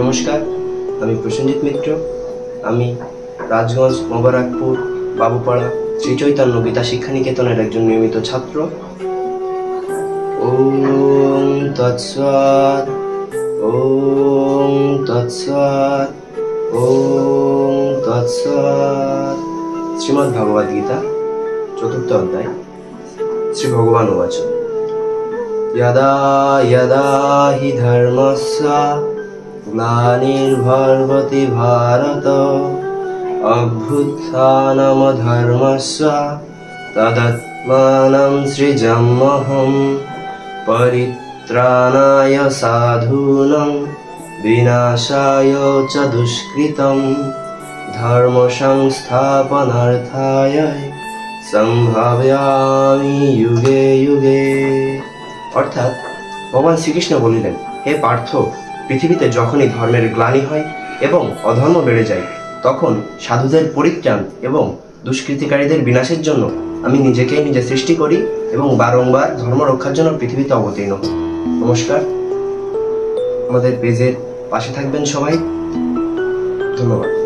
নমস্কার, আমি প্রসেনজিৎ মিত্র। আমি রাজগঞ্জ মোবারকপুর বাবুপাড়া শ্রী চৈতন্য গীতা শিক্ষানিকেতনের একজন নিয়মিত ছাত্র। ওম তৎসৎ, ওম তৎসৎ, ওম তৎসৎ। শ্রীমদ্ ভগবদ গীতা 4th অধ্যায়। শ্রী ভগবান উবাচ यदा यदा हि धर्मस्य ग्लानिर्भवति भारत अभ्युत्थानमधर्मस्य तदात्मानं सृजाम्यहं परित्राणाय साधूनां विनाशाय च दुष्कृतं धर्म संस्थापनार्थाय संभाव्यामि युगे युगे। অর্থাৎ ভগবান শ্রীকৃষ্ণ বলিলেন, হে পার্থ, পৃথিবীতে যখনই ধর্মের গ্লানি হয় এবং অধর্ম বেড়ে যায়, তখন সাধুদের পরিত্রাণ এবং দুষ্কৃতিকারীদের বিনাশের জন্য আমি নিজেকেই নিজে সৃষ্টি করি এবং বারংবার ধর্ম রক্ষার জন্য পৃথিবীতে অবতীর্ণ হই। নমস্কার, আমাদের পেজের পাশে থাকবেন সবাই। ধন্যবাদ।